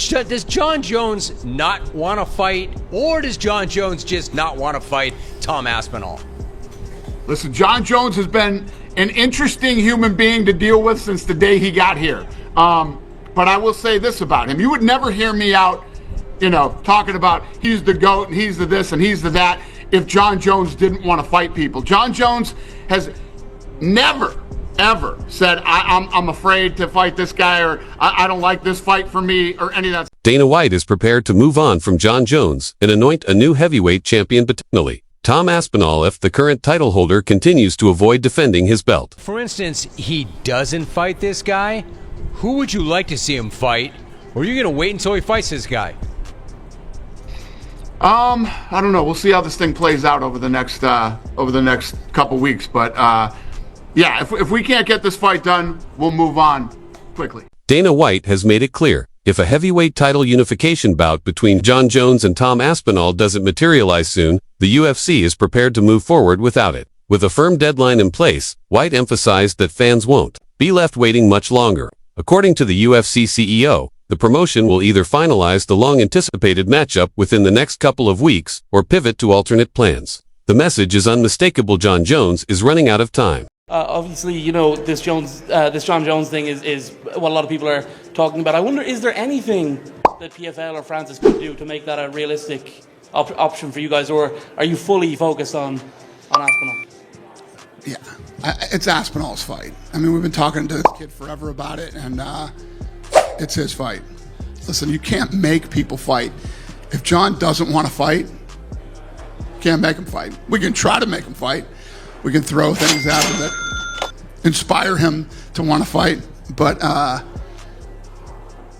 Does Jon Jones not want to fight, or does Jon Jones just not want to fight Tom Aspinall? Listen, Jon Jones has been an interesting human being to deal with since the day he got here. But I will say this about him. You would never hear me out, talking about he's the GOAT and he's the this and he's the that if Jon Jones didn't want to fight people. Jon Jones has never, ever said, I'm afraid to fight this guy, or I don't like this fight for me, or any of that. Dana White is prepared to move on from Jon Jones and anoint a new heavyweight champion potentially. Tom Aspinall, if the current title holder continues to avoid defending his belt. For instance, he doesn't fight this guy. Who would you like to see him fight? Or are you going to wait until he fights this guy? I don't know. We'll see how this thing plays out over the next couple weeks. But yeah, if we can't get this fight done, we'll move on quickly. Dana White has made it clear, if a heavyweight title unification bout between Jon Jones and Tom Aspinall doesn't materialize soon, the UFC is prepared to move forward without it. With a firm deadline in place, White emphasized that fans won't be left waiting much longer. According to the UFC CEO, the promotion will either finalize the long-anticipated matchup within the next couple of weeks or pivot to alternate plans. The message is unmistakable: Jon Jones is running out of time. Obviously, this Jon Jones thing is what a lot of people are talking about. I wonder, is there anything that PFL or Francis could do to make that a realistic option for you guys, or are you fully focused on Aspinall? Yeah, it's Aspinall's fight. I mean, we've been talking to this kid forever about it, and it's his fight. Listen, you can't make people fight. If Jon doesn't want to fight, you can't make him fight. We can try to make him fight. We can throw things at him that inspire him to want to fight, but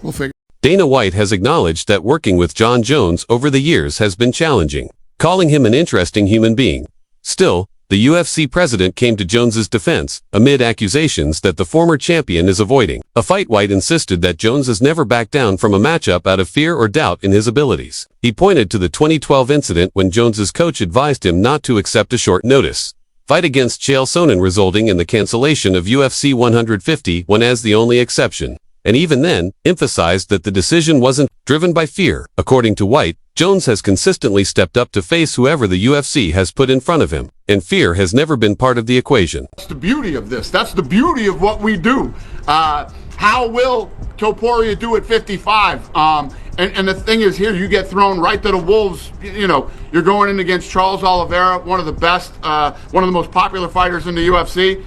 we'll figure. Dana White has acknowledged that working with Jon Jones over the years has been challenging, calling him an interesting human being. Still, the UFC president came to Jones's defense amid accusations that the former champion is avoiding a fight. White insisted that Jones has never backed down from a matchup out of fear or doubt in his abilities. He pointed to the 2012 incident when Jones's coach advised him not to accept a short notice fight against Chael Sonnen, resulting in the cancellation of UFC 151 as the only exception, and even then, emphasized that the decision wasn't driven by fear. According to White, Jones has consistently stepped up to face whoever the UFC has put in front of him, and fear has never been part of the equation. That's the beauty of this. That's the beauty of what we do. How will Topuria do at 55? And the thing is, here you get thrown right to the wolves. You're going in against Charles Oliveira, one of the best, one of the most popular fighters in the UFC.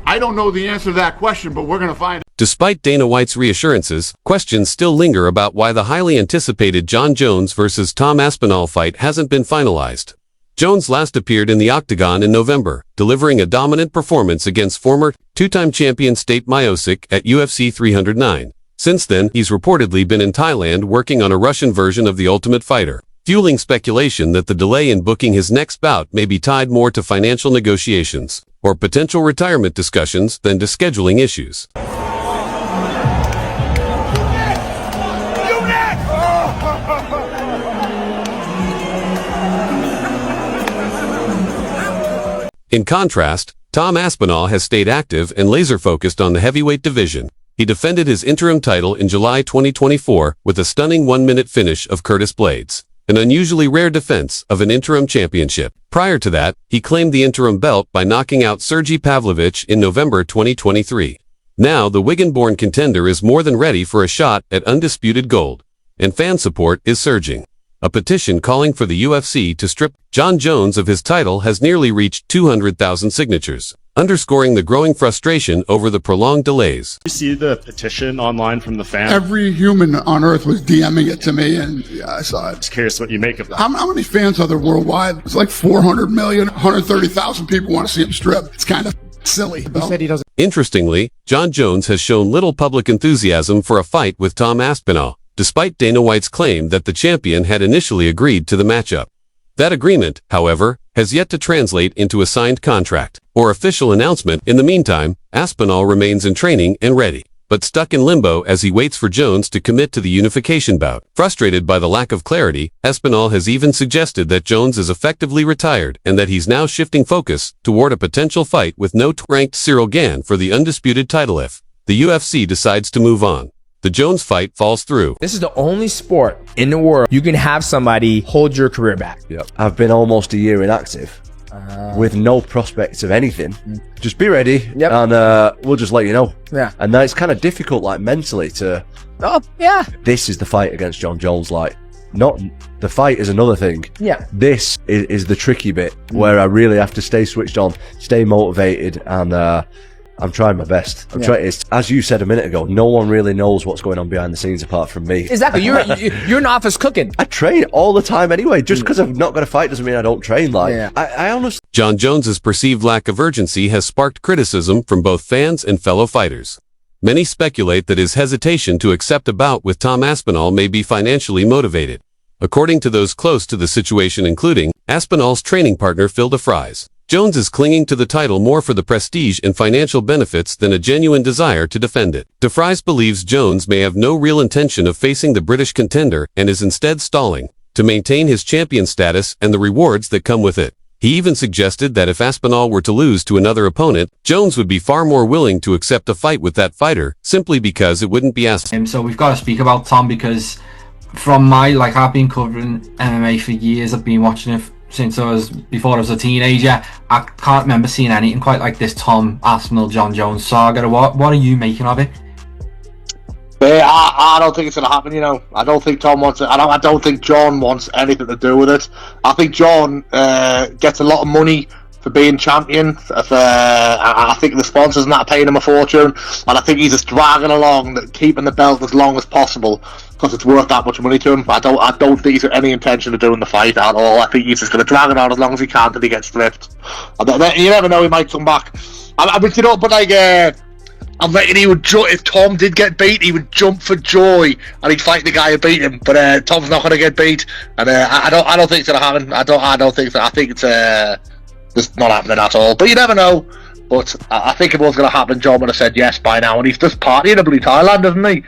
I don't know the answer to that question, but we're going to find it. Despite Dana White's reassurances, questions still linger about why the highly anticipated Jon Jones versus Tom Aspinall fight hasn't been finalized. Jones last appeared in the octagon in November, delivering a dominant performance against former two-time champion Stipe Miocic at UFC 309. Since then, he's reportedly been in Thailand working on a Russian version of The Ultimate Fighter, fueling speculation that the delay in booking his next bout may be tied more to financial negotiations or potential retirement discussions than to scheduling issues. In contrast, Tom Aspinall has stayed active and laser-focused on the heavyweight division. He defended his interim title in July 2024 with a stunning one-minute finish of Curtis Blades, an unusually rare defense of an interim championship. Prior to that, he claimed the interim belt by knocking out Sergey Pavlovich in November 2023. Now, the Wigan-born contender is more than ready for a shot at undisputed gold, and fan support is surging. A petition calling for the UFC to strip Jon Jones of his title has nearly reached 200,000 signatures, underscoring the growing frustration over the prolonged delays. You see the petition online from the fans? Every human on earth was DMing it to me, and yeah, I saw it. Just curious what you make of that. How many fans are there worldwide? It's like 400 million, 130,000 people want to see him strip. It's kind of silly. He said he doesn't. Interestingly, Jon Jones has shown little public enthusiasm for a fight with Tom Aspinall, despite Dana White's claim that the champion had initially agreed to the matchup. That agreement, however, has yet to translate into a signed contract or official announcement. In the meantime, Aspinall remains in training and ready, but stuck in limbo as he waits for Jones to commit to the unification bout. Frustrated by the lack of clarity, Aspinall has even suggested that Jones is effectively retired and that he's now shifting focus toward a potential fight with no ranked Cyril Gane for the undisputed title if the UFC decides to move on. the Jones fight falls through. This is the only sport in the world you can have somebody hold your career back. I've been almost a year inactive with no prospects of anything. Just be ready, and we'll just let you know. And then it's kind of difficult, like mentally, to. Oh yeah. This is the fight against Jon Jones, like. Not the fight is another thing. This is the tricky bit where I really have to stay switched on, stay motivated, and I'm trying my best. I'm trying. It's, as you said a minute ago, no one really knows what's going on behind the scenes apart from me. Exactly. You're an office cooking. I train all the time anyway. Just because I've not got a fight doesn't mean I don't train. Like I honestly. Jon Jones's perceived lack of urgency has sparked criticism from both fans and fellow fighters. Many speculate that his hesitation to accept a bout with Tom Aspinall may be financially motivated. According to those close to the situation, including Aspinall's training partner Phil DeFries, Jones is clinging to the title more for the prestige and financial benefits than a genuine desire to defend it. DeFries believes Jones may have no real intention of facing the British contender and is instead stalling to maintain his champion status and the rewards that come with it. He even suggested that if Aspinall were to lose to another opponent, Jones would be far more willing to accept a fight with that fighter simply because it wouldn't be Aspinall. So we've got to speak about Tom because from my, I've been covering MMA for years. I've been watching it since before I was a teenager. I can't remember seeing anything quite like this Tom Aspinall, Jon Jones saga. What are you making of it? I don't think it's going to happen, I don't think Tom wants it. I don't think Jon wants anything to do with it. I think Jon gets a lot of money for being champion. I think the sponsors and that are paying him a fortune. And I think he's just dragging along, keeping the belt as long as possible because it's worth that much money to him. I don't think he's got any intention of doing the fight at all. I think he's just going to drag it on as long as he can till he gets stripped. You never know, he might come back. I'm reckon he would if Tom did get beat, he would jump for joy and he'd fight the guy who beat him. But Tom's not going to get beat, and I don't think it's going to happen. I don't think so. I think it's just not happening at all. But you never know. But I think if it was going to happen, Jon would have said yes by now, and he's just partying in bloody Thailand, isn't he?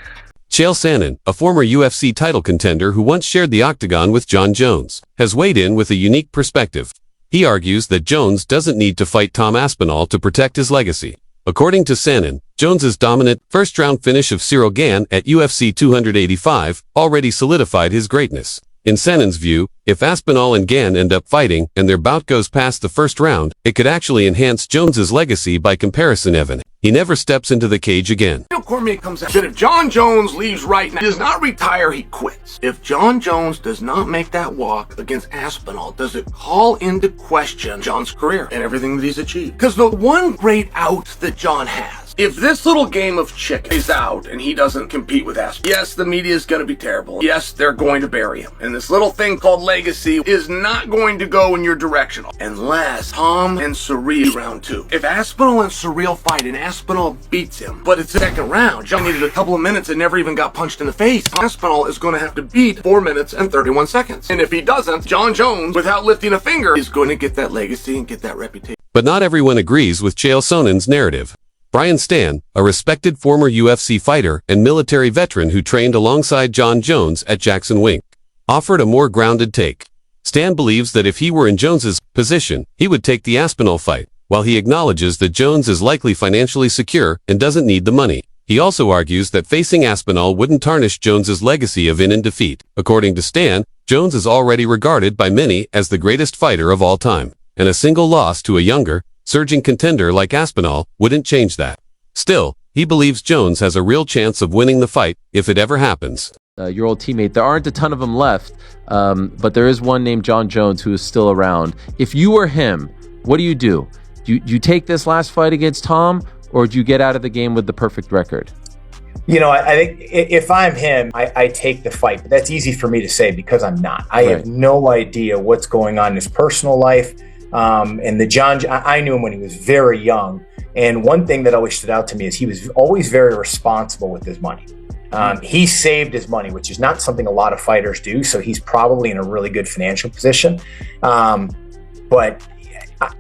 Chael Sonnen, a former UFC title contender who once shared the octagon with Jon Jones, has weighed in with a unique perspective. He argues that Jones doesn't need to fight Tom Aspinall to protect his legacy. According to Sonnen, Jones's dominant first-round finish of Cyril Gane at UFC 285 already solidified his greatness. In Sonnen's view, if Aspinall and Gane end up fighting and their bout goes past the first round, it could actually enhance Jones's legacy by comparison. Evan, he never steps into the cage again. Cormier comes out that if Jon Jones leaves right now, does not retire, he quits. If Jon Jones does not make that walk against Aspinall, does it call into question Jon's career and everything that he's achieved? Because the one great out that Jon has, if this little game of chicken is out and he doesn't compete with Aspinall, yes, the media is going to be terrible. Yes, they're going to bury him. And this little thing called legacy is not going to go in your direction unless Tom and Cyril round 2. If Aspinall and Cyril fight and Aspinall beats him, but it's the second round, Jon needed a couple of minutes and never even got punched in the face. Aspinall is going to have to beat 4 minutes and 31 seconds. And if he doesn't, Jon Jones, without lifting a finger, is going to get that legacy and get that reputation. But not everyone agrees with Chael Sonnen's narrative. Brian Stann, a respected former UFC fighter and military veteran who trained alongside Jon Jones at Jackson Wink, offered a more grounded take. Stann believes that if he were in Jones's position, he would take the Aspinall fight, while he acknowledges that Jones is likely financially secure and doesn't need the money. He also argues that facing Aspinall wouldn't tarnish Jones's legacy of in defeat. According to Stann, Jones is already regarded by many as the greatest fighter of all time, and a single loss to a younger, surging contender like Aspinall wouldn't change that. Still, he believes Jones has a real chance of winning the fight if it ever happens. Your old teammate, there aren't a ton of them left, but there is one named Jon Jones who is still around. If you were him, what do? Do you take this last fight against Tom, or do you get out of the game with the perfect record? I think if I'm him, I take the fight, but that's easy for me to say because I'm not. I have no idea what's going on in his personal life. And I knew him when he was very young. And one thing that always stood out to me is he was always very responsible with his money. He saved his money, which is not something a lot of fighters do. So he's probably in a really good financial position. But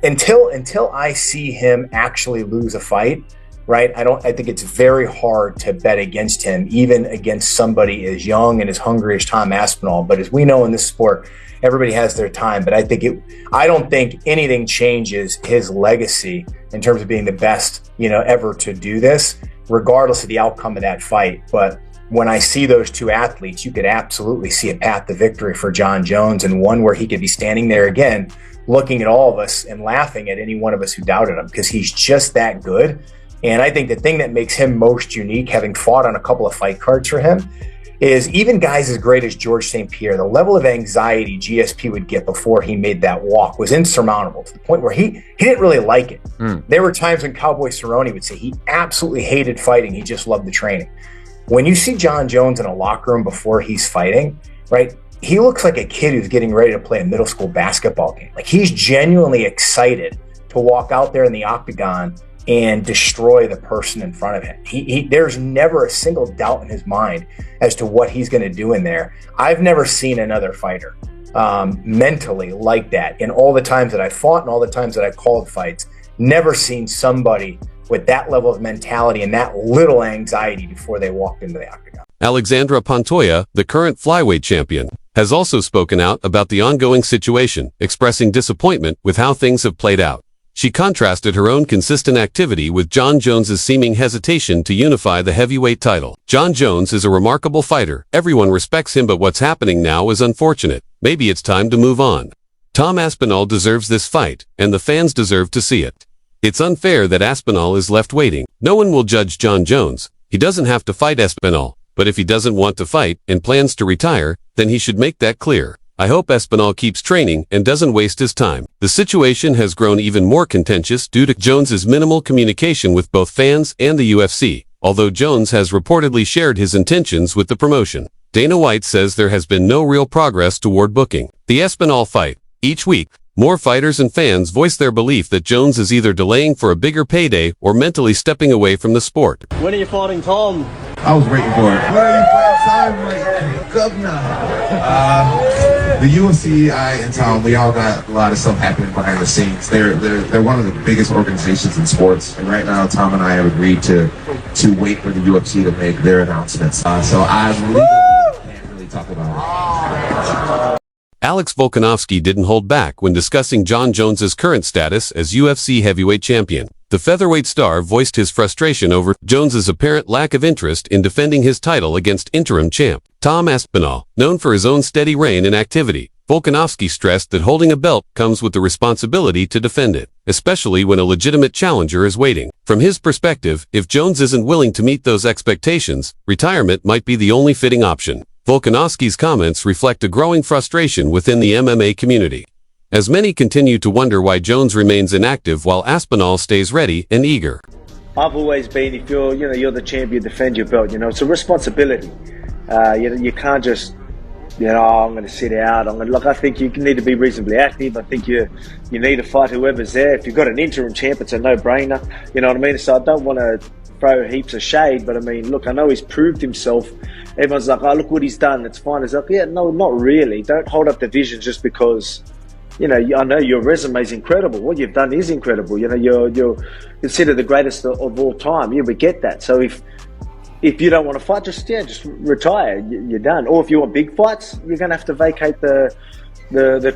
until I see him actually lose a fight, right? I think it's very hard to bet against him, even against somebody as young and as hungry as Tom Aspinall. But as we know in this sport, everybody has their time. But I don't think anything changes his legacy in terms of being the best, ever to do this. regardless of the outcome of that fight. But when I see those two athletes, you could absolutely see a path to victory for Jon Jones, and one where he could be standing there again, looking at all of us and laughing at any one of us who doubted him, because he's just that good. And I think the thing that makes him most unique, having fought on a couple of fight cards for him, is even guys as great as George St. Pierre, the level of anxiety GSP would get before he made that walk was insurmountable, to the point where he didn't really like it. There were times when Cowboy Cerrone would say he absolutely hated fighting, he just loved the training. When you see Jon Jones in a locker room before he's fighting, right, he looks like a kid who's getting ready to play a middle school basketball game. Like, he's genuinely excited to walk out there in the octagon and destroy the person in front of him. There's never a single doubt in his mind as to what he's going to do in there. I've never seen another fighter mentally like that. In all the times that I fought and all the times that I called fights, never seen somebody with that level of mentality and that little anxiety before they walked into the octagon. Alexandra Pantoja, the current flyweight champion, has also spoken out about the ongoing situation, expressing disappointment with how things have played out. She contrasted her own consistent activity with Jon Jones's seeming hesitation to unify the heavyweight title. Jon Jones is a remarkable fighter. Everyone respects him, but what's happening now is unfortunate. Maybe it's time to move on. Tom Aspinall deserves this fight, and the fans deserve to see it. It's unfair that Aspinall is left waiting. No one will judge Jon Jones. He doesn't have to fight Aspinall, but if he doesn't want to fight and plans to retire, then he should make that clear. I hope Aspinall keeps training and doesn't waste his time. The situation has grown even more contentious due to Jones's minimal communication with both fans and the UFC, although Jones has reportedly shared his intentions with the promotion. Dana White says there has been no real progress toward booking the Aspinall fight. Each week, more fighters and fans voice their belief that Jones is either delaying for a bigger payday or mentally stepping away from the sport. When are you fighting Tom? I was waiting for it. When are you fighting Tom? Governor. The UFC in town, we all got a lot of stuff happening behind the scenes. They're one of the biggest organizations in sports, and right now Tom and I have agreed to wait for the UFC to make their announcements. So I legally can't really talk about it. Alex Volkanovski didn't hold back when discussing Jon Jones's current status as UFC heavyweight champion. The featherweight star voiced his frustration over Jones's apparent lack of interest in defending his title against interim champ Tom Aspinall. Known for his own steady reign and activity, Volkanovski stressed that holding a belt comes with the responsibility to defend it, especially when a legitimate challenger is waiting. From his perspective, if Jones isn't willing to meet those expectations, retirement might be the only fitting option. Volkanovski's comments reflect a growing frustration within the MMA community, as many continue to wonder why Jones remains inactive while Aspinall stays ready and eager. I've always been, if you're the champion, defend your belt. It's a responsibility. You can't just, I'm going to sit out. I think you need to be reasonably active. I think you need to fight whoever's there. If you've got an interim champ, it's a no-brainer. You know what I mean? So I don't want to throw heaps of shade, but I mean, look, I know he's proved himself. Everyone's like, oh, look what he's done. It's fine. It's like, yeah, no, not really. Don't hold up the vision just because. I know your resume is incredible. What you've done is incredible. You're considered the greatest of all time. Yeah, we get that. So if you don't want to fight, just retire. You're done. Or if you want big fights, you're going to have to vacate the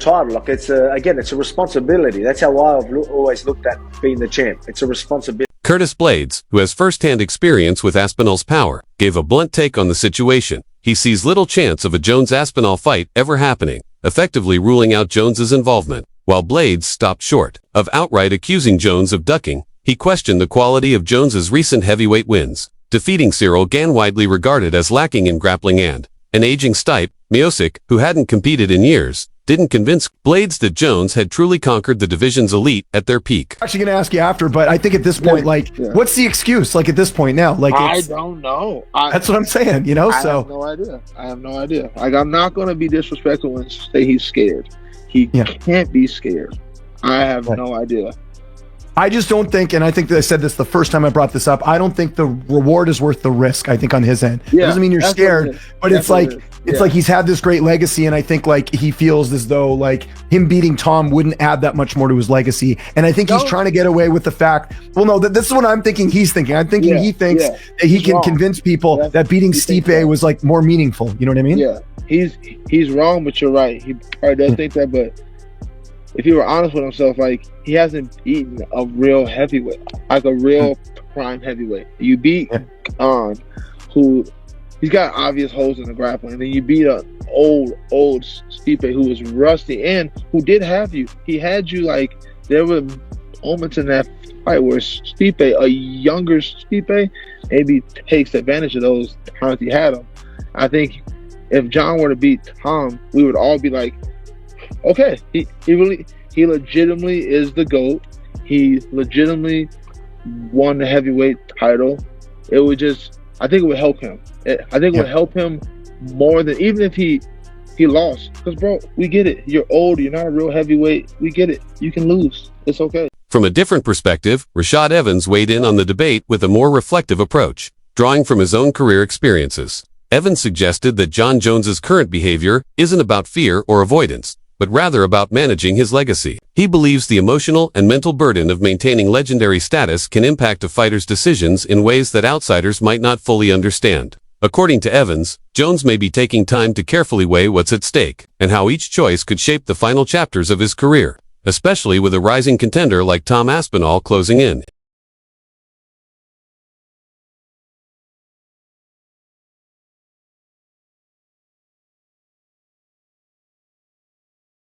title. Like it's a responsibility. That's how I've always looked at being the champ. It's a responsibility. Curtis Blades, who has first-hand experience with Aspinall's power, gave a blunt take on the situation. He sees little chance of a Jones-Aspinall fight ever happening, effectively ruling out Jones's involvement. While Blades stopped short of outright accusing Jones of ducking, he questioned the quality of Jones's recent heavyweight wins, defeating Cyril Gane, widely regarded as lacking in grappling, and an aging Stipe Miocic, who hadn't competed in years, didn't convince Blades that Jones had truly conquered the division's elite at the peak. I'm actually going to ask you after, but I think at this point, what's the excuse? Like at this point now, I don't know. That's what I'm saying. I have no idea. I have no idea. Like, I'm not going to be disrespectful and say he's scared. He can't be scared. I have no idea. I just don't think, and I think that I said this the first time I brought this up, I don't think the reward is worth the risk, I think, on his end. It doesn't mean you're scared, but it's like he's had this great legacy, and I think he feels as though him beating Tom wouldn't add that much more to his legacy. And I think he's trying to get away with the fact, this is what I'm thinking he's thinking. I'm thinking he thinks that he can convince people that beating Stipe was more meaningful. You know what I mean? Yeah, he's wrong, but you're right. He probably does think that, but if he were honest with himself, like, he hasn't beaten a real heavyweight, like a real prime heavyweight. You beat who he's got obvious holes in the grappling, and then you beat an old Stipe who was rusty and who did have you. He had you, like, there were moments in that fight where Stipe, a younger Stipe, maybe takes advantage of those times he had him. I think if Jon were to beat Tom, we would all be like, okay, he legitimately is the GOAT. He legitimately won the heavyweight title. It would just, I think it would help him. I think it would help him more than, even if he lost. Because, bro, we get it. You're old. You're not a real heavyweight. We get it. You can lose. It's okay. From a different perspective, Rashad Evans weighed in on the debate with a more reflective approach, drawing from his own career experiences. Evans suggested that Jon Jones's current behavior isn't about fear or avoidance, but rather about managing his legacy. He believes the emotional and mental burden of maintaining legendary status can impact a fighter's decisions in ways that outsiders might not fully understand. According to Evans, Jones may be taking time to carefully weigh what's at stake and how each choice could shape the final chapters of his career, especially with a rising contender like Tom Aspinall closing in.